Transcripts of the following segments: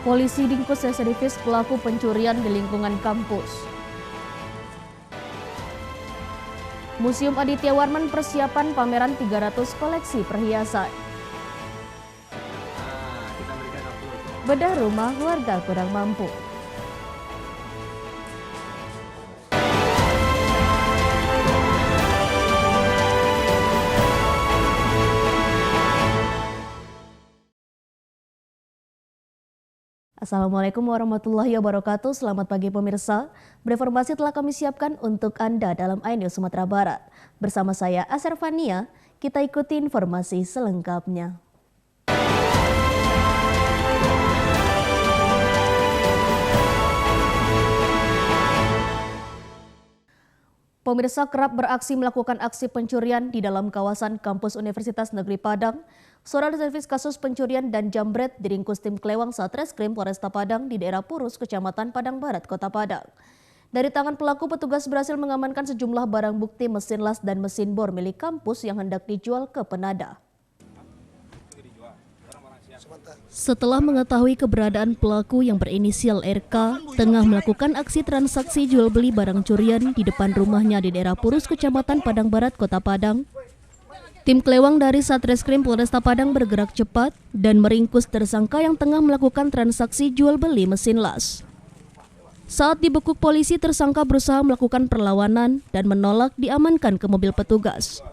Polisi ringkus residivis pelaku pencurian di lingkungan kampus. Museum Aditya Warman persiapan pameran 300 koleksi perhiasan. Bedah rumah warga kurang mampu. Assalamualaikum warahmatullahi wabarakatuh. Selamat pagi pemirsa. Berinformasi telah kami siapkan untuk Anda dalam iNews Sumatera Barat. Bersama saya Asar Fania, kita ikuti informasi selengkapnya. Pemirsa kerap beraksi melakukan aksi pencurian di dalam kawasan kampus Universitas Negeri Padang. Seorang residivis kasus pencurian dan jambret diringkus tim Klewang Satreskrim Polresta Padang di daerah Purus, Kecamatan Padang Barat, Kota Padang. Dari tangan pelaku, petugas berhasil mengamankan sejumlah barang bukti mesin las dan mesin bor milik kampus yang hendak dijual ke penadah. Setelah mengetahui keberadaan pelaku yang berinisial RK tengah melakukan aksi transaksi jual beli barang curian di depan rumahnya di daerah Purus, Kecamatan Padang Barat, Kota Padang, tim Klewang dari Satreskrim Polresta Padang bergerak cepat dan meringkus tersangka yang tengah melakukan transaksi jual beli mesin las. Saat dibekuk polisi, tersangka berusaha melakukan perlawanan dan menolak diamankan ke mobil petugas.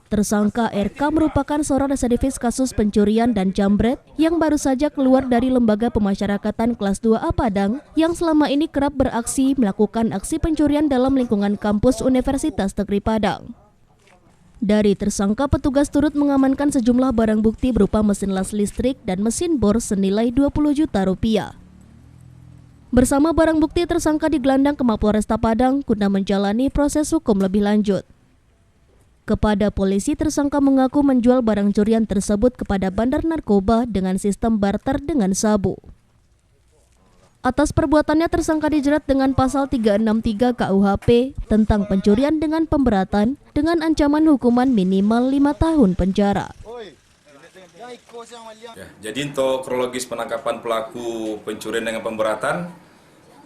Tersangka RK merupakan seorang residivis kasus pencurian dan jambret yang baru saja keluar dari Lembaga Pemasyarakatan Kelas 2A Padang yang selama ini kerap beraksi melakukan aksi pencurian dalam lingkungan kampus Universitas Negeri Padang. Dari tersangka, petugas turut mengamankan sejumlah barang bukti berupa mesin las listrik dan mesin bor senilai 20 juta rupiah. Bersama barang bukti, tersangka digelandang ke Mapolresta Padang guna menjalani proses hukum lebih lanjut. Kepada polisi, tersangka mengaku menjual barang curian tersebut kepada bandar narkoba dengan sistem barter dengan sabu. Atas perbuatannya, tersangka dijerat dengan pasal 363 KUHP tentang pencurian dengan pemberatan dengan ancaman hukuman minimal 5 tahun penjara. Ya, jadi untuk kronologis penangkapan pelaku pencurian dengan pemberatan,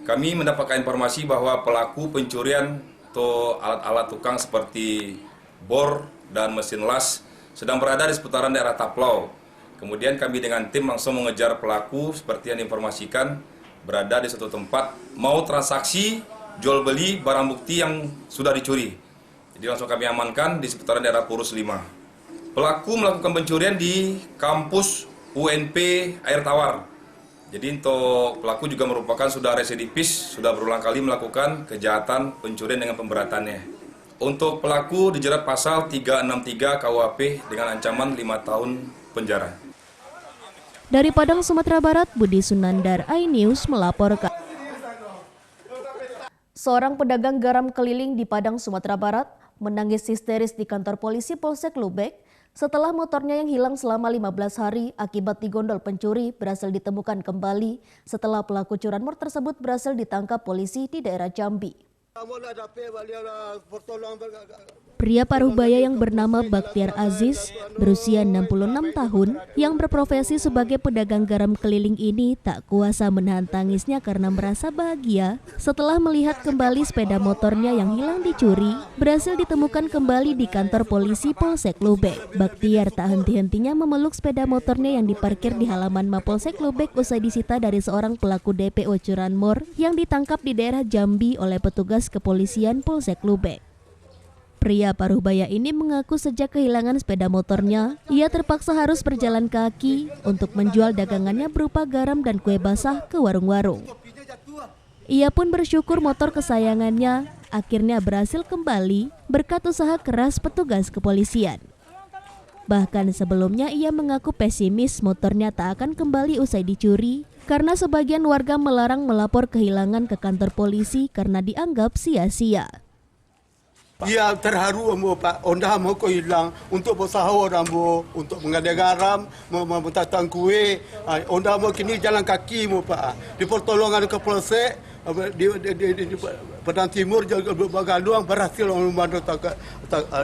kami mendapatkan informasi bahwa pelaku pencurian atau alat-alat tukang seperti bor dan mesin las sedang berada di seputaran daerah Taplau. Kemudian kami dengan tim langsung mengejar pelaku seperti yang diinformasikan berada di suatu tempat mau transaksi jual beli barang bukti yang sudah dicuri. Jadi langsung kami amankan di seputaran daerah Purus 5. Pelaku melakukan pencurian di kampus UNP Air Tawar. Jadi untuk pelaku juga merupakan sudah residivis, sudah berulang kali melakukan kejahatan pencurian dengan pemberatannya. Untuk pelaku dijerat pasal 363 KUHP dengan ancaman 5 tahun penjara. Dari Padang, Sumatera Barat, Budi Sunandar, iNews melaporkan. Seorang pedagang garam keliling di Padang, Sumatera Barat menangis histeris di kantor polisi Polsek Lubek setelah motornya yang hilang selama 15 hari akibat digondol pencuri berhasil ditemukan kembali setelah pelaku curanmor tersebut berhasil ditangkap polisi di daerah Jambi. Pria paruh baya yang bernama Bakhtiar Aziz, berusia 66 tahun, yang berprofesi sebagai pedagang garam keliling ini tak kuasa menahan tangisnya karena merasa bahagia setelah melihat kembali sepeda motornya yang hilang dicuri berhasil ditemukan kembali di kantor polisi Polsek Lubek. Bakhtiar tak henti-hentinya memeluk sepeda motornya yang diparkir di halaman Mapolsek Lubek usai disita dari seorang pelaku DPO curanmor yang ditangkap di daerah Jambi oleh petugas kepolisian Polsek Lubek. Pria paruh baya ini mengaku sejak kehilangan sepeda motornya, ia terpaksa harus berjalan kaki untuk menjual dagangannya berupa garam dan kue basah ke warung-warung. Ia pun bersyukur motor kesayangannya akhirnya berhasil kembali berkat usaha keras petugas kepolisian. Bahkan sebelumnya ia mengaku pesimis motornya tak akan kembali usai dicuri karena sebagian warga melarang melapor kehilangan ke kantor polisi karena dianggap sia-sia. Dia terharu ambo Pak, onda mau kau hilang untuk bersahur ambo, untuk mengadai garam, membutatang kue. Onda mau kini jalan kaki mo Pak. Di pertolongan ke polsek, Padang Timur juga Bagaluang berhasil membantu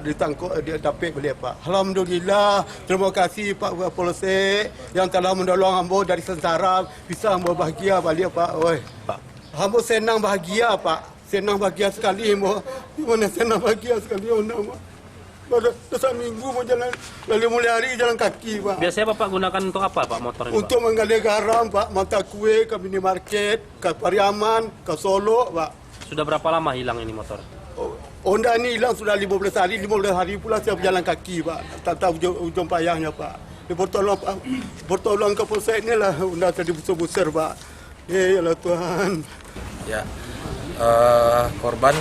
ditangkap dia dapat beliau Pak. Alhamdulillah, terima kasih Pak Polisi yang telah menolong hamba dari sengsara, bisa hamba bahagia balik Pak. Oi, Pak. Hamba senang bahagia Pak. Senang bahagia sekali hamba. Mana senang bahagia sekali hamba. Pada 1 minggu mau jalan, lalu mulai hari jalan kaki Pak. Biasanya Bapak gunakan untuk apa Pak motor ini? Untuk menggali garam Pak, mata kue ke minimarket, ke Pariaman, ke Solo Pak. Sudah berapa lama hilang ini motor? Honda ini hilang sudah 15 hari pula saya berjalan kaki Pak. Tak tahu ujung payahnya Pak. Dia bertolong ke polsek ni lah, Honda tadi busur-busur Pak. Ya Allah Tuhan. Ya, korban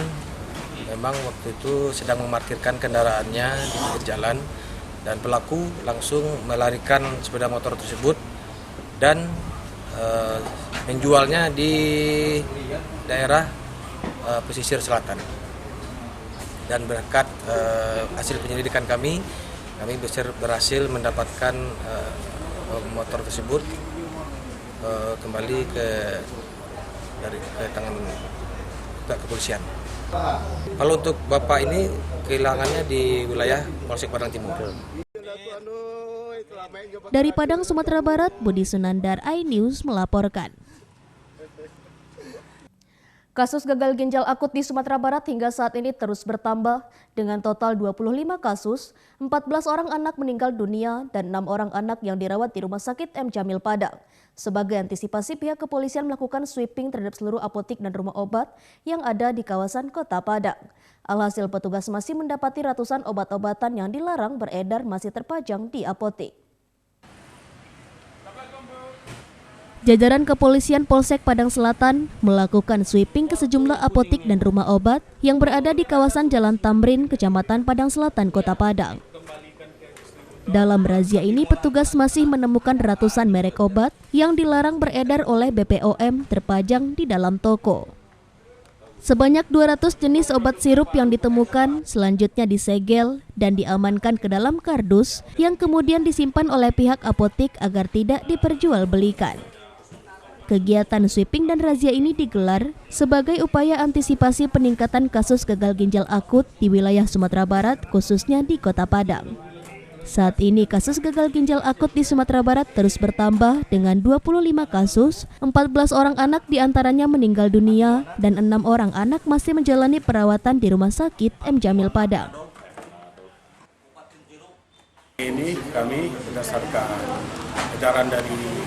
memang waktu itu sedang memarkirkan kendaraannya di pinggir jalan dan pelaku langsung melarikan sepeda motor tersebut dan menjualnya di daerah pesisir selatan. Dan berkat hasil penyelidikan kami berhasil mendapatkan motor tersebut kembali ke tangan kepolisian. Kalau untuk Bapak ini kehilangannya di wilayah Polsek Padang Timur. Dari Padang, Sumatera Barat, Budi Sunandar, iNews melaporkan. Kasus gagal ginjal akut di Sumatera Barat hingga saat ini terus bertambah. Dengan total 25 kasus, 14 orang anak meninggal dunia dan 6 orang anak yang dirawat di Rumah Sakit M. Jamil Padang. Sebagai antisipasi, pihak kepolisian melakukan sweeping terhadap seluruh apotik dan rumah obat yang ada di kawasan Kota Padang. Alhasil petugas masih mendapati ratusan obat-obatan yang dilarang beredar masih terpajang di apotik. Jajaran kepolisian Polsek Padang Selatan melakukan sweeping ke sejumlah apotik dan rumah obat yang berada di kawasan Jalan Tamrin, Kecamatan Padang Selatan, Kota Padang. Dalam razia ini, petugas masih menemukan ratusan merek obat yang dilarang beredar oleh BPOM terpajang di dalam toko. Sebanyak 200 jenis obat sirup yang ditemukan selanjutnya disegel dan diamankan ke dalam kardus yang kemudian disimpan oleh pihak apotik agar tidak diperjualbelikan. Kegiatan sweeping dan razia ini digelar sebagai upaya antisipasi peningkatan kasus gagal ginjal akut di wilayah Sumatera Barat, khususnya di Kota Padang. Saat ini kasus gagal ginjal akut di Sumatera Barat terus bertambah dengan 25 kasus, 14 orang anak diantaranya meninggal dunia dan 6 orang anak masih menjalani perawatan di Rumah Sakit M. Jamil Padang. Ini kami berdasarkan edaran dari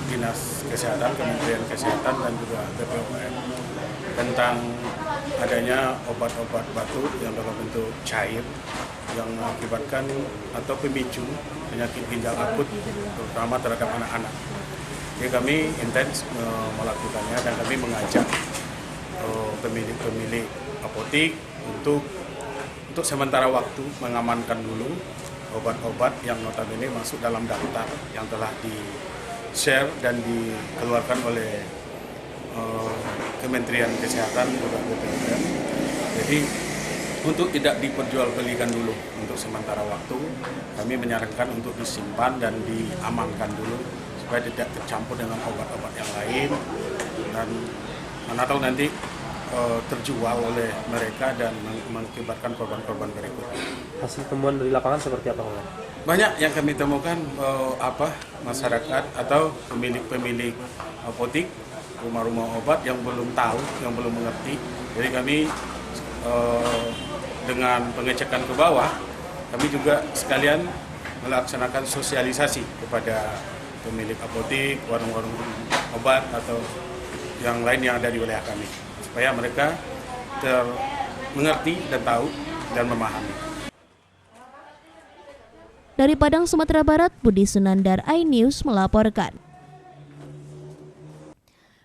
Dinas Kesehatan, Kementerian Kesehatan dan juga BPOM tentang adanya obat-obat batuk yang dalam bentuk cair yang mengakibatkan atau pemicu penyakit ginjal akut terutama terhadap anak-anak. Jadi kami intens melakukannya dan kami mengajak pemilik apotik untuk sementara waktu mengamankan dulu obat-obat yang notabene masuk dalam daftar yang telah di-share dan dikeluarkan oleh Kementerian Kesehatan juga BPOM. Jadi untuk tidak diperjualbelikan dulu untuk sementara waktu, kami menyarankan untuk disimpan dan diamankan dulu supaya tidak tercampur dengan obat-obat yang lain dan mana tahu nanti terjual oleh mereka dan mengakibatkan korban-korban berikutnya. Hasil temuan dari lapangan seperti apa? Banyak yang kami temukan masyarakat atau pemilik apotik, rumah-rumah obat yang belum tahu, yang belum mengerti. Jadi kami dengan pengecekan ke bawah, kami juga sekalian melaksanakan sosialisasi kepada pemilik apotik, warung-warung obat atau yang lain yang ada di wilayah kami, supaya mereka mengerti dan tahu dan memahami. Dari Padang, Sumatera Barat, Budi Sunandar, iNews melaporkan.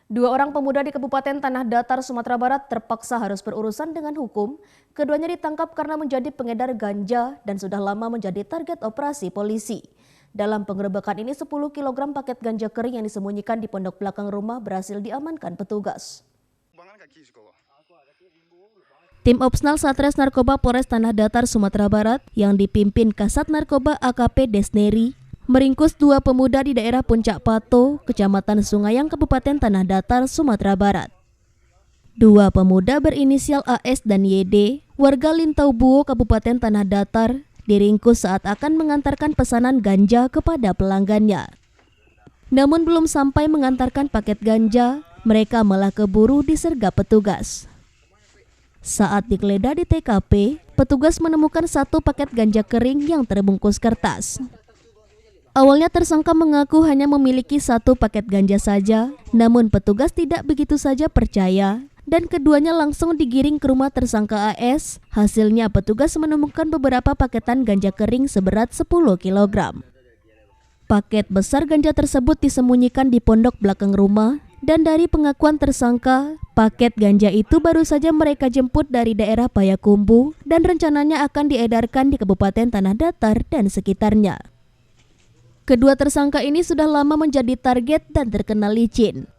2 orang pemuda di Kabupaten Tanah Datar, Sumatera Barat terpaksa harus berurusan dengan hukum. Keduanya ditangkap karena menjadi pengedar ganja dan sudah lama menjadi target operasi polisi. Dalam penggerebekan ini 10 kg paket ganja kering yang disembunyikan di pondok belakang rumah berhasil diamankan petugas. Tim Opsnal Satres Narkoba Polres Tanah Datar, Sumatera Barat yang dipimpin Kasat Narkoba AKP Desneri meringkus 2 pemuda di daerah Puncak Pato, Kecamatan Sungayang, Kabupaten Tanah Datar, Sumatera Barat. Dua pemuda berinisial AS dan YD, warga Lintaubuo, Kabupaten Tanah Datar, diringkus saat akan mengantarkan pesanan ganja kepada pelanggannya. Namun belum sampai mengantarkan paket ganja, mereka malah keburu disergap petugas. Saat digeledah di TKP, petugas menemukan satu paket ganja kering yang terbungkus kertas. Awalnya tersangka mengaku hanya memiliki satu paket ganja saja, namun petugas tidak begitu saja percaya dan keduanya langsung digiring ke rumah tersangka AS. Hasilnya petugas menemukan beberapa paketan ganja kering seberat 10 kg. Paket besar ganja tersebut disembunyikan di pondok belakang rumah, dan dari pengakuan tersangka, paket ganja itu baru saja mereka jemput dari daerah Payakumbuh dan rencananya akan diedarkan di Kabupaten Tanah Datar dan sekitarnya. Kedua tersangka ini sudah lama menjadi target dan terkenal licin.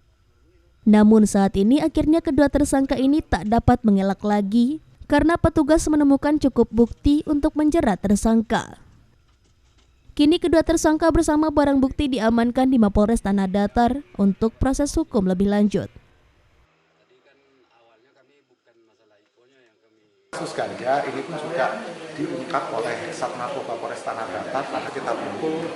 Namun saat ini akhirnya kedua tersangka ini tak dapat mengelak lagi karena petugas menemukan cukup bukti untuk menjerat tersangka. Kini kedua tersangka bersama barang bukti diamankan di Mapolres Tanah Datar untuk proses hukum lebih lanjut. Kasus ganja ini pun juga diungkap oleh Satnarkoba Polres Tanah Datar pada sekitar pukul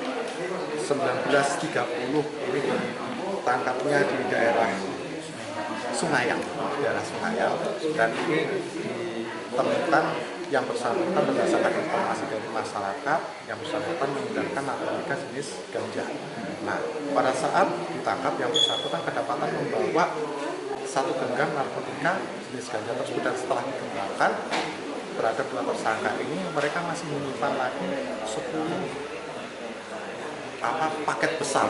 19.30 ini ditangkapnya di daerah Sungayang, dan ini ditemukan yang bersangkutan berdasarkan informasi dari masyarakat yang bersangkutan menggunakan narkotika jenis ganja. Nah, pada saat ditangkap yang bersangkutan kedapatan membawa satu genggam narkotika jenis ganja tersebut, dan setelah dikembangkan terhadap dua tersangka ini, mereka masih menyimpan lagi 10 paket besar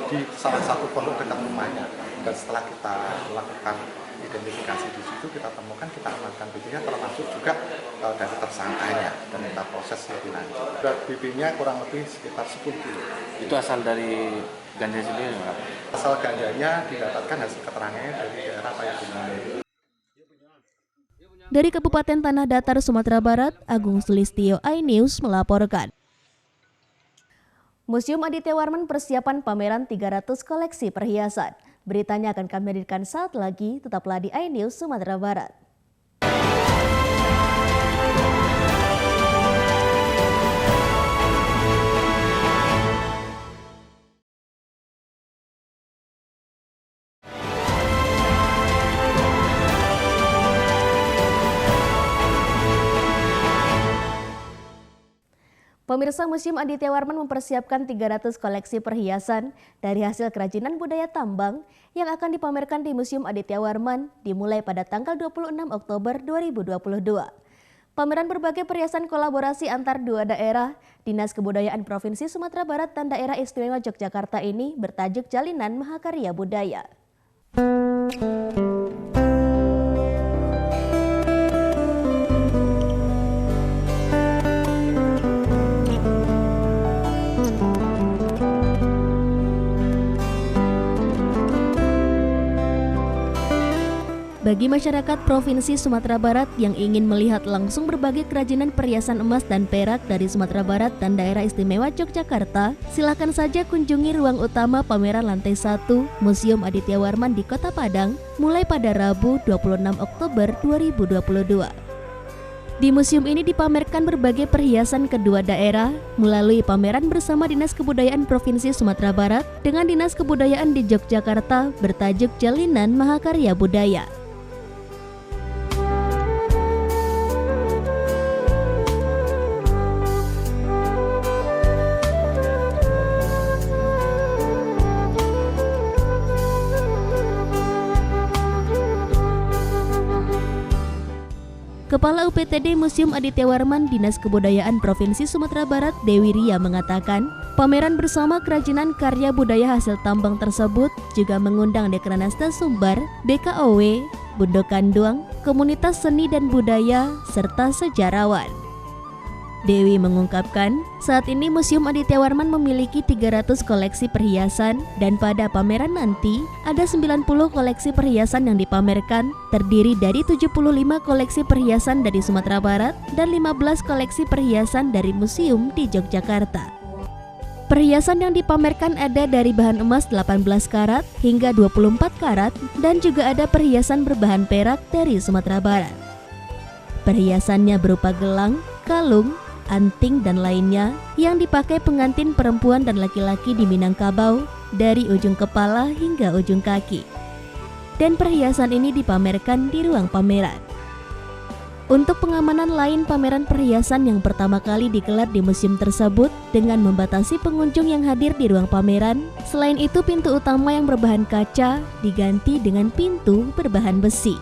di salah satu pondok dekat rumahnya. Dan setelah kita lakukan identifikasi di situ, kita temukan, kita amankan BB-nya, termasuk juga dari tersangkanya, dan kita proses lebih lanjut. Berat BB-nya kurang lebih sekitar 10 kg. Itu asal dari ganja sendiri, Pak? Asal ganjanya didapatkan hasil keterangannya dari daerah Payakumbuh. Dari Kabupaten Tanah Datar, Sumatera Barat, Agung Sulistyo, iNews melaporkan. Museum Aditya Warman persiapan pameran 300 koleksi perhiasan. Beritanya akan kami hadirkan saat lagi, tetaplah di iNews Sumatera Barat. Pemirsa, Museum Aditya Warman mempersiapkan 300 koleksi perhiasan dari hasil kerajinan budaya tambang yang akan dipamerkan di Museum Aditya Warman dimulai pada tanggal 26 Oktober 2022. Pameran berbagai perhiasan kolaborasi antar dua daerah, Dinas Kebudayaan Provinsi Sumatera Barat dan Daerah Istimewa Yogyakarta ini bertajuk Jalinan Mahakarya Budaya. Bagi masyarakat Provinsi Sumatera Barat yang ingin melihat langsung berbagai kerajinan perhiasan emas dan perak dari Sumatera Barat dan Daerah Istimewa Yogyakarta, silakan saja kunjungi ruang utama pameran lantai 1 Museum Aditya Warman di Kota Padang mulai pada Rabu 26 Oktober 2022. Di museum ini dipamerkan berbagai perhiasan kedua daerah melalui pameran bersama Dinas Kebudayaan Provinsi Sumatera Barat dengan Dinas Kebudayaan di Yogyakarta bertajuk Jalinan Mahakarya Budaya. Kepala UPTD Museum Aditya Warman Dinas Kebudayaan Provinsi Sumatera Barat Dewi Ria mengatakan, pameran bersama kerajinan karya budaya hasil tambang tersebut juga mengundang Dekranasta Sumbar, DKOW, Bundokanduang, komunitas seni dan budaya, serta sejarawan. Dewi mengungkapkan, saat ini Museum Aditya Warman memiliki 300 koleksi perhiasan dan pada pameran nanti ada 90 koleksi perhiasan yang dipamerkan, terdiri dari 75 koleksi perhiasan dari Sumatera Barat dan 15 koleksi perhiasan dari museum di Yogyakarta. Perhiasan yang dipamerkan ada dari bahan emas 18 karat hingga 24 karat dan juga ada perhiasan berbahan perak dari Sumatera Barat. Perhiasannya berupa gelang, kalung, anting dan lainnya yang dipakai pengantin perempuan dan laki-laki di Minangkabau dari ujung kepala hingga ujung kaki. Dan perhiasan ini dipamerkan di ruang pameran. Untuk pengamanan lain, pameran perhiasan yang pertama kali digelar di museum tersebut dengan membatasi pengunjung yang hadir di ruang pameran. Selain itu, pintu utama yang berbahan kaca diganti dengan pintu berbahan besi.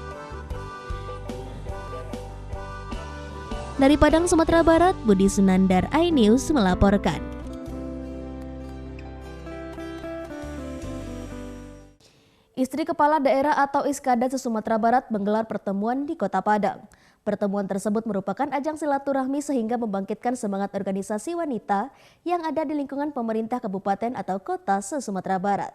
Dari Padang, Sumatera Barat, Budi Sunandar, iNews melaporkan. Istri Kepala Daerah atau Iskada se-Sumatera Barat menggelar pertemuan di Kota Padang. Pertemuan tersebut merupakan ajang silaturahmi sehingga membangkitkan semangat organisasi wanita yang ada di lingkungan pemerintah kabupaten atau kota se-Sumatera Barat.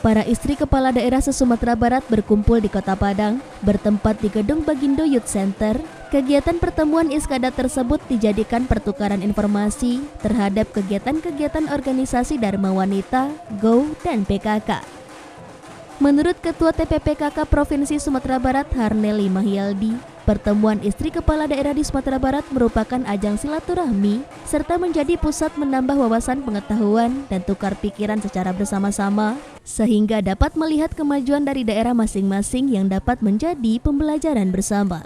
Para istri kepala daerah se-Sumatera Barat berkumpul di Kota Padang, bertempat di Gedung Bagindo Youth Center. Kegiatan pertemuan Iskada tersebut dijadikan pertukaran informasi terhadap kegiatan-kegiatan organisasi Dharma Wanita, GO, dan PKK. Menurut Ketua TPPKK Provinsi Sumatera Barat Harneli Mahyaldi, pertemuan istri kepala daerah di Sumatera Barat merupakan ajang silaturahmi serta menjadi pusat menambah wawasan pengetahuan dan tukar pikiran secara bersama-sama sehingga dapat melihat kemajuan dari daerah masing-masing yang dapat menjadi pembelajaran bersama.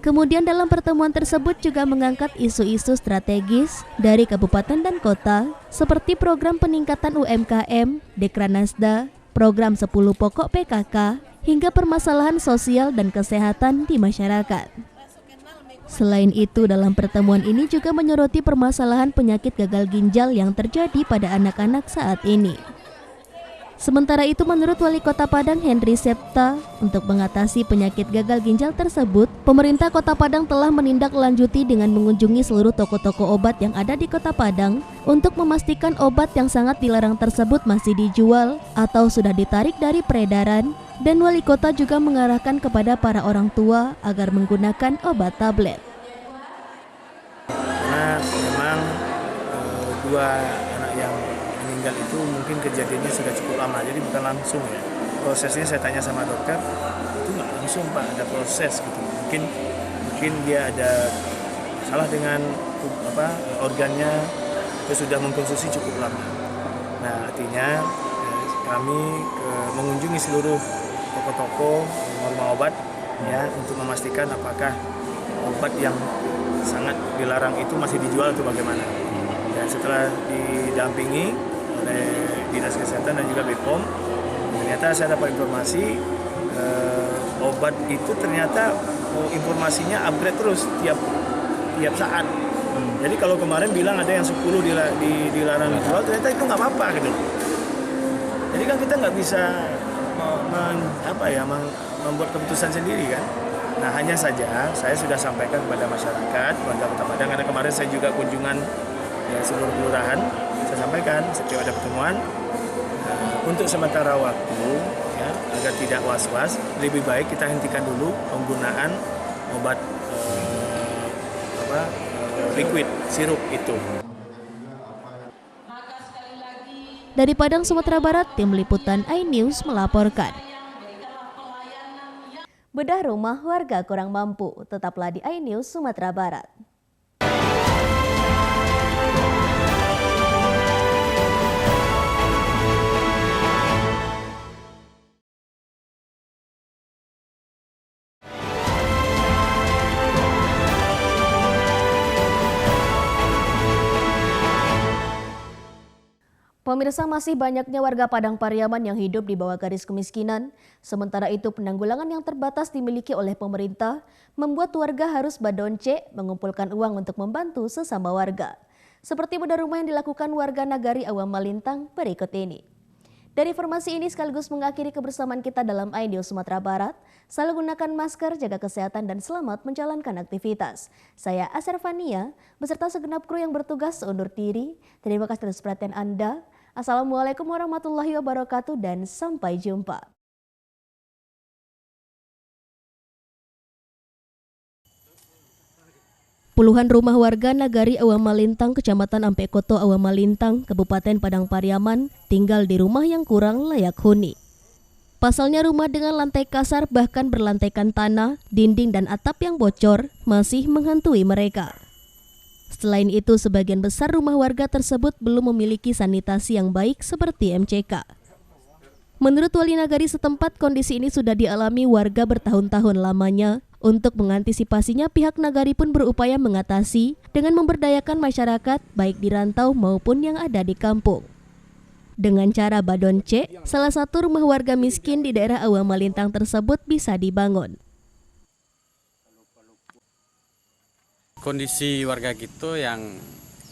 Kemudian dalam pertemuan tersebut juga mengangkat isu-isu strategis dari kabupaten dan kota seperti program peningkatan UMKM, Dekranasda, program 10 pokok PKK, hingga permasalahan sosial dan kesehatan di masyarakat. Selain itu, dalam pertemuan ini juga menyoroti permasalahan penyakit gagal ginjal yang terjadi pada anak-anak saat ini. Sementara itu, menurut Wali Kota Padang Henry Septa, untuk mengatasi penyakit gagal ginjal tersebut, pemerintah Kota Padang telah menindaklanjuti dengan mengunjungi seluruh toko-toko obat yang ada di Kota Padang untuk memastikan obat yang sangat dilarang tersebut masih dijual atau sudah ditarik dari peredaran, dan Wali Kota juga mengarahkan kepada para orang tua agar menggunakan obat tablet. Karena memang dua anak yang meninggal itu mungkin kejadiannya sudah cukup lama, jadi bukan langsung ya. Prosesnya saya tanya sama dokter, itu nggak langsung Pak, ada proses gitu. Mungkin dia ada salah dengan organnya, itu sudah mengkonsumsi cukup lama. Nah artinya kami mengunjungi seluruh toko-toko normal obat ya untuk memastikan apakah obat yang sangat dilarang itu masih dijual atau bagaimana. Dan setelah didampingi oleh Dinas Kesehatan dan juga BPOM, ternyata saya dapat informasi obat itu ternyata informasinya upgrade terus tiap saat. Jadi kalau kemarin bilang ada yang 10 dilarang dijual, ternyata itu nggak apa-apa gitu. Jadi kan kita nggak bisa membuat keputusan sendiri kan. Nah hanya saja saya sudah sampaikan kepada masyarakat warga Kota Padang, karena kemarin saya juga kunjungan seluruh kelurahan. Saya sampaikan setiap ada pertemuan untuk sementara waktu ya, agar tidak was-was, lebih baik kita hentikan dulu penggunaan obat liquid sirup itu. Dari Padang, Sumatera Barat, tim liputan iNews melaporkan. Bedah rumah warga kurang mampu, tetaplah di iNews Sumatera Barat. Pemirsa, masih banyaknya warga Padang Pariaman yang hidup di bawah garis kemiskinan. Sementara itu, penanggulangan yang terbatas dimiliki oleh pemerintah membuat warga harus badonce mengumpulkan uang untuk membantu sesama warga. Seperti bedah rumah yang dilakukan warga Nagari Awam Malintang berikut ini. Dari informasi ini sekaligus mengakhiri kebersamaan kita dalam iNews Sumatera Barat. Selalu gunakan masker, jaga kesehatan, dan selamat menjalankan aktivitas. Saya Asarfania, beserta segenap kru yang bertugas undur diri. Terima kasih atas perhatian Anda. Assalamualaikum warahmatullahi wabarakatuh dan sampai jumpa. Puluhan rumah warga Nagari Awamalintang, Kecamatan Ampekoto Awamalintang, Kabupaten Padang Pariaman, tinggal di rumah yang kurang layak huni. Pasalnya rumah dengan lantai kasar bahkan berlantaikan tanah, dinding dan atap yang bocor masih menghantui mereka. Selain itu, sebagian besar rumah warga tersebut belum memiliki sanitasi yang baik seperti MCK. Menurut wali nagari setempat, kondisi ini sudah dialami warga bertahun-tahun lamanya. Untuk mengantisipasinya, pihak nagari pun berupaya mengatasi dengan memberdayakan masyarakat baik di rantau maupun yang ada di kampung. Dengan cara Badon C, salah satu rumah warga miskin di daerah Awamalintang tersebut bisa dibangun. Kondisi warga kita yang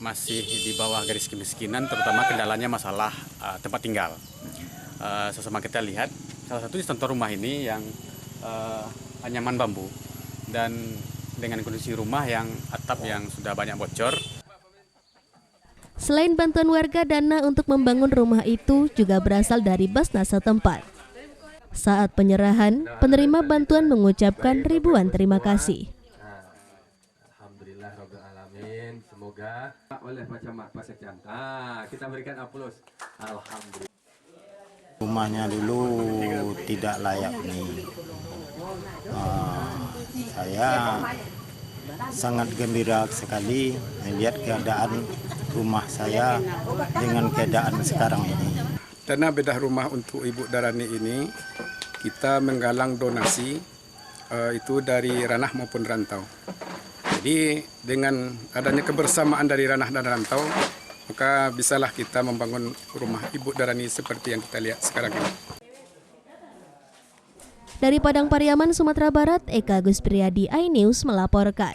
masih di bawah garis kemiskinan, terutama kendalanya masalah tempat tinggal. Sesama kita lihat, salah satu contoh rumah ini yang anyaman bambu dan dengan kondisi rumah yang atap yang sudah banyak bocor. Selain bantuan warga, dana untuk membangun rumah itu juga berasal dari Basnas setempat. Saat penyerahan, penerima bantuan mengucapkan ribuan terima kasih. Alhamdulillahirrahmanirrahim. Semoga oleh Pak Sekjan. Kita berikan aplaus. Alhamdulillah. Rumahnya dulu tidak layak nih. Saya sangat gembira sekali melihat keadaan rumah saya dengan keadaan sekarang ini. Dana bedah rumah untuk Ibu Darani ini kita menggalang donasi itu dari ranah maupun rantau. Jadi dengan adanya kebersamaan dari ranah dan rantau, maka bisalah kita membangun rumah Ibu Darani seperti yang kita lihat sekarang ini. Dari Padang Pariaman, Sumatera Barat, Eka Gus Priyadi, iNews melaporkan.